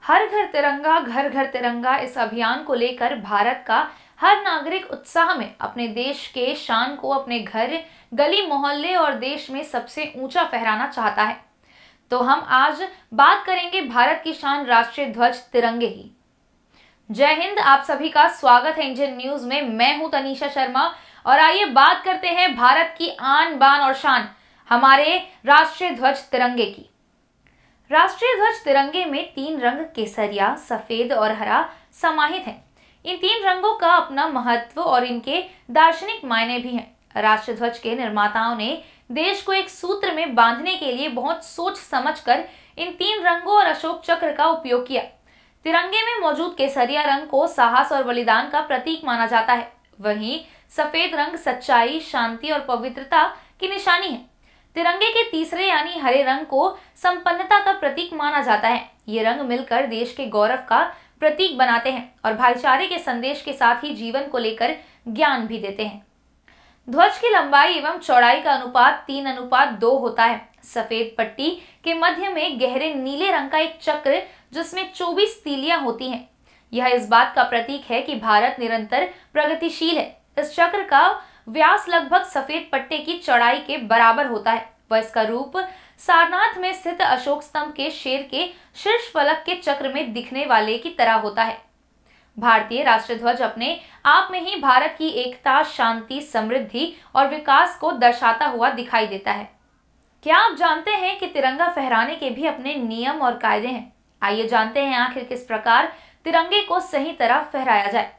हर घर तिरंगा घर घर तिरंगा इस अभियान को लेकर भारत का हर नागरिक उत्साह में अपने देश के शान को अपने घर, गली मोहल्ले और देश में सबसे ऊंचा फहराना चाहता है। तो हम आज बात करेंगे भारत की शान राष्ट्रीय ध्वज तिरंगे की। जय हिंद, आप सभी का स्वागत है इंडियन न्यूज में। मैं हूं तनीषा शर्मा और आइए बात करते हैं भारत की आन बान और शान हमारे राष्ट्रीय ध्वज तिरंगे की। राष्ट्रीय ध्वज तिरंगे में 3 रंग केसरिया, सफेद और हरा समाहित हैं। इन 3 रंगों का अपना महत्व और इनके दार्शनिक मायने भी हैं। राष्ट्रीय ध्वज के निर्माताओं ने देश को एक सूत्र में बांधने के लिए बहुत सोच समझकर इन 3 रंगों और अशोक चक्र का उपयोग किया। तिरंगे में मौजूद केसरिया रंग को साहस और बलिदान का प्रतीक माना जाता है, वहीं सफेद रंग सच्चाई, शांति और पवित्रता की निशानी है। तिरंगे के तीसरे यानी हरे रंग को संपन्नता का प्रतीक माना जाता है। ये रंग मिलकर देश के गौरव का प्रतीक बनाते हैं और भाईचारे के संदेश के साथ ही जीवन को लेकर ज्ञान भी देते हैं। ध्वज की लंबाई एवं चौड़ाई का अनुपात 3:2 होता है। सफेद पट्टी के मध्य में गहरे नीले रंग का एक चक्र जिसमें 24 तीलियां होती हैं। यह इस बात का प्रतीक है कि भारत निरंतर प्रगतिशील है। इस चक्र का व्यास लगभग सफेद पट्टे की चौड़ाई के बराबर होता है व इसका रूप सारनाथ में स्थित अशोक स्तंभ के शेर के शीर्ष फलक के चक्र में दिखने वाले की तरह होता है। भारतीय राष्ट्रीय ध्वज अपने आप में ही भारत की एकता, शांति, समृद्धि और विकास को दर्शाता हुआ दिखाई देता है। क्या आप जानते हैं कि तिरंगा फहराने के भी अपने नियम और कायदे हैं? आइए जानते हैं आखिर किस प्रकार तिरंगे को सही तरह फहराया जाए।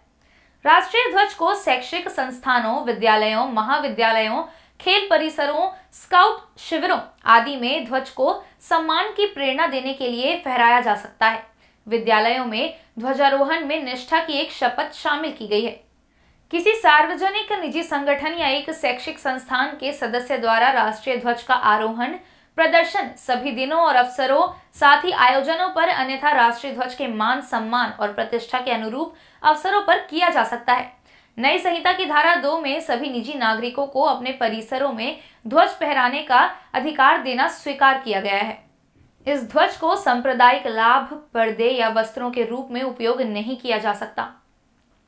राष्ट्रीय ध्वज को शैक्षिक संस्थानों, विद्यालयों, महाविद्यालयों, खेल परिसरों, स्काउट शिविरों आदि में ध्वज को सम्मान की प्रेरणा देने के लिए फहराया जा सकता है। विद्यालयों में ध्वजारोहण में निष्ठा की एक शपथ शामिल की गई है। किसी सार्वजनिक, निजी संगठन या एक शैक्षिक संस्थान के सदस्य द्वारा राष्ट्रीय ध्वज का आरोहण, प्रदर्शन सभी दिनों और अवसरों, साथ ही आयोजनों पर, अन्यथा राष्ट्रीय ध्वज के मान, सम्मान और प्रतिष्ठा के अनुरूप अवसरों पर किया जा सकता है। नई संहिता की धारा 2 में सभी निजी नागरिकों को अपने परिसरों में ध्वज फहराने का अधिकार देना स्वीकार किया गया है। इस ध्वज को सांप्रदायिक लाभ, पर्दे या वस्त्रों के रूप में उपयोग नहीं किया जा सकता।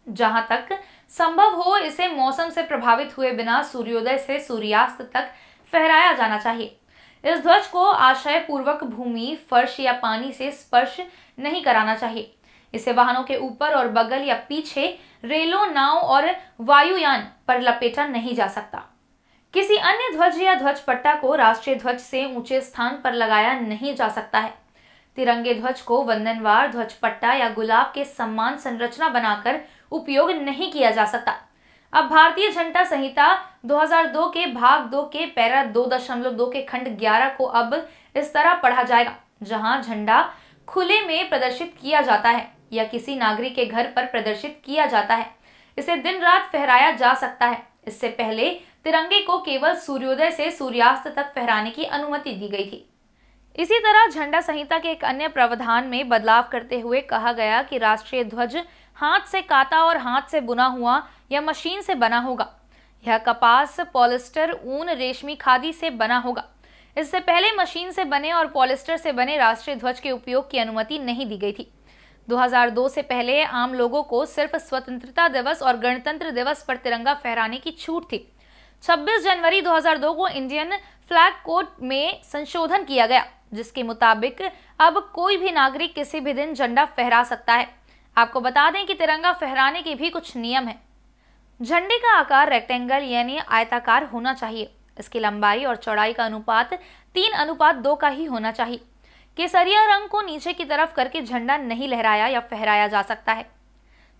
जहां तक संभव हो इसे मौसम से प्रभावित हुए बिना सूर्योदय से सूर्यास्त तक फहराया जाना चाहिए। इस ध्वज को आशय पूर्वक भूमि, फर्श या पानी से स्पर्श नहीं कराना चाहिए। इसे वाहनों के ऊपर और बगल या पीछे, रेलों, नाव और वायुयान पर लपेटा नहीं जा सकता। किसी अन्य ध्वज या ध्वज पट्टा को राष्ट्रीय ध्वज से ऊंचे स्थान पर लगाया नहीं जा सकता है। तिरंगे ध्वज को वंदनवार, ध्वज पट्टा या गुलाब के सम्मान संरचना बनाकर उपयोग नहीं किया जा सकता। अब भारतीय झंडा संहिता 2002 के भाग 2 के पैरा 2.2 के खंड 11 को अब इस तरह पढ़ा जाएगा, जहां झंडा खुले में प्रदर्शित किया जाता है या किसी नागरिक के घर पर प्रदर्शित किया जाता है, इसे दिन रात फहराया जा सकता है। इससे पहले तिरंगे को केवल सूर्योदय से सूर्यास्त तक फहराने की अनुमति दी गई थी। इसी तरह झंडा संहिता के एक अन्य प्रावधान में बदलाव करते हुए कहा गया कि राष्ट्रीय ध्वज हाथ से काता और हाथ से बुना हुआ या मशीन से बना होगा। यह कपास, पॉलिस्टर, ऊन, रेशमी, खादी से बना होगा। इससे पहले मशीन से बने और पॉलिस्टर से बने राष्ट्रीय ध्वज के उपयोग की अनुमति नहीं दी गई थी। 2002 से पहले आम लोगों को सिर्फ स्वतंत्रता दिवस और गणतंत्र दिवस पर तिरंगा फहराने की छूट थी। 26 जनवरी 2002 को इंडियन फ्लैग कोड में संशोधन किया गया, जिसके मुताबिक अब कोई भी नागरिक किसी भी दिन झंडा फहरा सकता है। आपको बता दें कि तिरंगा फहराने के भी कुछ नियम हैं। झंडे का आकार रेक्टेंगल यानी आयताकार होना चाहिए। इसकी लंबाई और चौड़ाई का अनुपात 3:2 का ही होना चाहिए। केसरिया रंग को नीचे की तरफ करके झंडा नहीं लहराया या फहराया जा सकता है।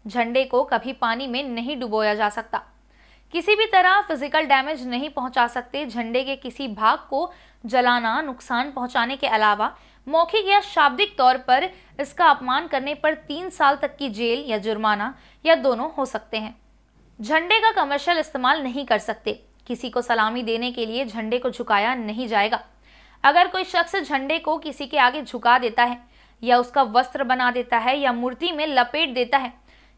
झंडे को कभी पानी में नहीं डुबोया जा सकता। किसी भी तरह फिजिकल डैमेज नहीं पहुंचा सकते। झंडे के किसी भाग को जलाना, नुकसान पहुंचाने के अलावा मौखिक या शाब्दिक तौर पर इसका अपमान करने पर 3 साल तक की जेल या जुर्माना या दोनों हो सकते हैं। झंडे का कमर्शियल इस्तेमाल नहीं कर सकते। किसी को सलामी देने के लिए झंडे को झुकाया नहीं जाएगा। अगर कोई शख्स झंडे को किसी के आगे झुका देता है या उसका वस्त्र बना देता है या मूर्ति में लपेट देता है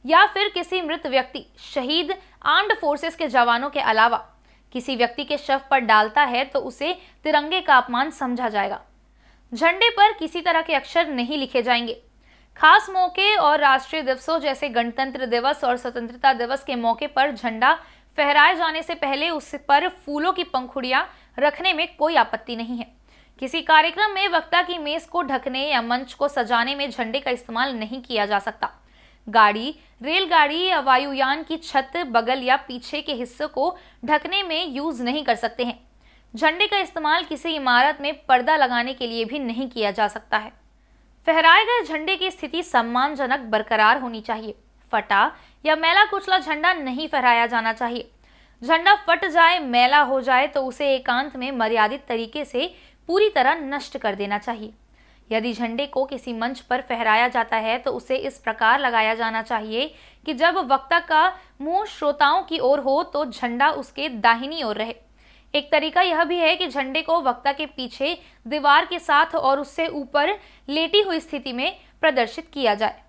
या फिर किसी मृत व्यक्ति, शहीद, आर्म्ड फोर्सेस के जवानों के अलावा किसी व्यक्ति के शव पर डालता है तो उसे तिरंगे का अपमान समझा जाएगा। झंडे पर किसी तरह के अक्षर नहीं लिखे जाएंगे। खास मौके और राष्ट्रीय दिवसों जैसे गणतंत्र दिवस और स्वतंत्रता दिवस के मौके पर झंडा फहराए जाने से पहले उस पर फूलों की पंखुड़ियां रखने में कोई आपत्ति नहीं है। किसी कार्यक्रम में वक्ता की मेज को ढकने या मंच को सजाने में झंडे का इस्तेमाल नहीं किया जा सकता। गाड़ी, रेलगाड़ी या वायुयान की छत, बगल या पीछे के हिस्से को ढकने में यूज नहीं कर सकते हैं। झंडे का इस्तेमाल किसी इमारत में पर्दा लगाने के लिए भी नहीं किया जा सकता है। फहराए गए झंडे की स्थिति सम्मानजनक बरकरार होनी चाहिए। फटा या मैला कुचला झंडा नहीं फहराया जाना चाहिए। झंडा फट जाए, मैला हो जाए तो उसे एकांत में मर्यादित तरीके से पूरी तरह नष्ट कर देना चाहिए। यदि झंडे को किसी मंच पर फहराया जाता है तो उसे इस प्रकार लगाया जाना चाहिए कि जब वक्ता का मुंह श्रोताओं की ओर हो तो झंडा उसके दाहिनी ओर रहे। एक तरीका यह भी है कि झंडे को वक्ता के पीछे दीवार के साथ और उससे ऊपर लेटी हुई स्थिति में प्रदर्शित किया जाए।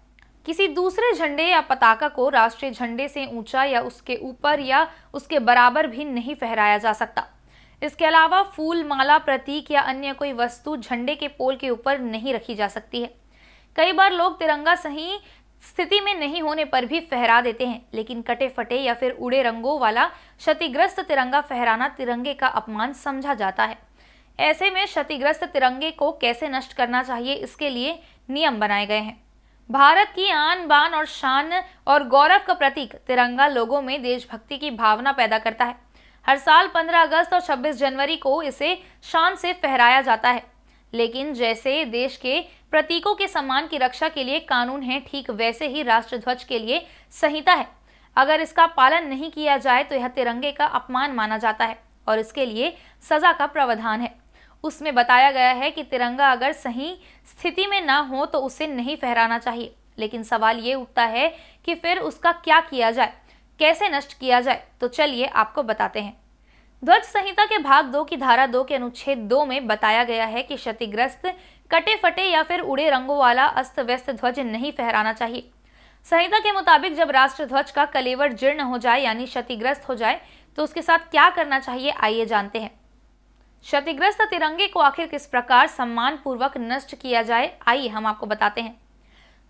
किसी दूसरे झंडे या पताका को राष्ट्रीय झंडे से ऊंचा या उसके ऊपर या उसके बराबर भी नहीं फहराया जा सकता। इसके अलावा फूल, माला, प्रतीक या अन्य कोई वस्तु झंडे के पोल के ऊपर नहीं रखी जा सकती है। कई बार लोग तिरंगा सही स्थिति में नहीं होने पर भी फहरा देते हैं, लेकिन कटे फटे या फिर उड़े रंगों वाला क्षतिग्रस्त तिरंगा फहराना तिरंगे का अपमान समझा जाता है। ऐसे में क्षतिग्रस्त तिरंगे को कैसे नष्ट करना चाहिए, इसके लिए नियम बनाए गए हैं। भारत की आन बान और शान और गौरव का प्रतीक तिरंगा लोगों में देशभक्ति की भावना पैदा करता है। हर साल 15 अगस्त और 26 जनवरी को इसे शान से फहराया जाता है। लेकिन जैसे देश के प्रतीकों के सम्मान की रक्षा के लिए कानून है, ठीक वैसे ही राष्ट्रध्वज के लिए संहिता है। अगर इसका पालन नहीं किया जाए तो यह तिरंगे का अपमान माना जाता है और इसके लिए सजा का प्रावधान है। उसमें बताया गया है कि तिरंगा अगर सही स्थिति में ना हो तो उसे नहीं फहराना चाहिए। लेकिन सवाल ये उठता है कि फिर उसका क्या किया जाए, कैसे नष्ट किया जाए? तो चलिए आपको बताते हैं। ध्वज संहिता के भाग 2 की धारा 2 के अनुच्छेद 2 में बताया गया है कि क्षतिग्रस्त, कटे फटे या फिर उड़े रंगों वाला अस्त व्यस्त ध्वज नहीं फहराना चाहिए। संहिता के मुताबिक जब राष्ट्रध्वज का कलेवर जीर्ण हो जाए यानी क्षतिग्रस्त हो जाए तो उसके साथ क्या करना चाहिए, आइए जानते हैं। क्षतिग्रस्त तिरंगे को आखिर किस प्रकार सम्मान पूर्वक नष्ट किया जाए, आइए हम आपको बताते हैं।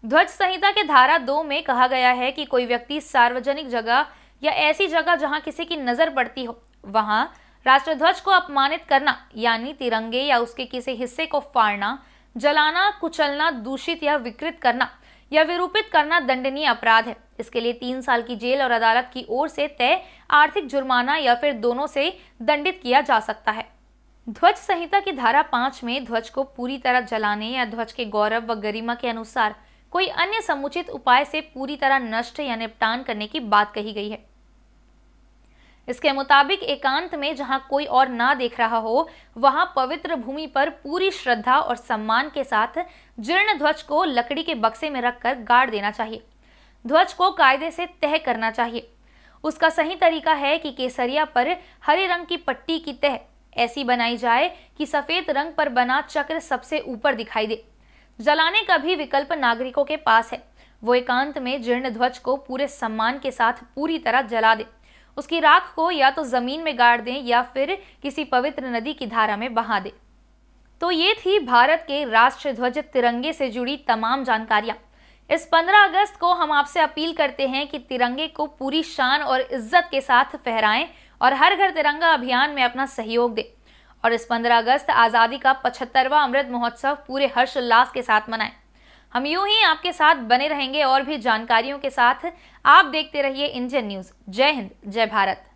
ध्वज संहिता के धारा 2 में कहा गया है कि कोई व्यक्ति सार्वजनिक जगह या ऐसी जगह जहां किसी की नजर पड़ती हो वहां राष्ट्रध्वज को अपमानित करना यानी तिरंगे या उसके किसी हिस्से को फाड़ना, जलाना, कुचलना, दूषित या विकृत करना या विरूपित करना दंडनीय अपराध है। इसके लिए 3 साल की जेल और अदालत की ओर से तय आर्थिक जुर्माना या फिर दोनों से दंडित किया जा सकता है। ध्वज संहिता की धारा 5 में ध्वज को पूरी तरह जलाने या ध्वज के गौरव व गरिमा के अनुसार कोई अन्य समुचित उपाय से पूरी तरह नष्ट या निपटान करने की बात कही गई है। इसके मुताबिक एकांत में जहां कोई और ना देख रहा हो वहां पवित्र भूमि पर पूरी श्रद्धा और सम्मान के साथ जीर्ण ध्वज को लकड़ी के बक्से में रखकर गाड़ देना चाहिए। ध्वज को कायदे से तह करना चाहिए। उसका सही तरीका है कि केसरिया पर हरे रंग की पट्टी की तह ऐसी बनाई जाए कि सफेद रंग पर बना चक्र सबसे ऊपर दिखाई दे। जलाने का भी विकल्प नागरिकों के पास है। वो एकांत में जीर्ण ध्वज को पूरे सम्मान के साथ पूरी तरह जला दे। उसकी राख को या तो जमीन में गाड़ दें या फिर किसी पवित्र नदी की धारा में बहा दे। तो ये थी भारत के राष्ट्र ध्वज तिरंगे से जुड़ी तमाम जानकारियां। इस 15 अगस्त को हम आपसे अपील करते हैं कि तिरंगे को पूरी शान और इज्जत के साथ फहराएं और हर घर तिरंगा अभियान में अपना सहयोग दें और इस 15 अगस्त आज़ादी का 75वां अमृत महोत्सव पूरे हर्षोल्लास के साथ मनाएं। हम यूं ही आपके साथ बने रहेंगे और भी जानकारियों के साथ। आप देखते रहिए इंडियन न्यूज। जय हिंद, जय भारत।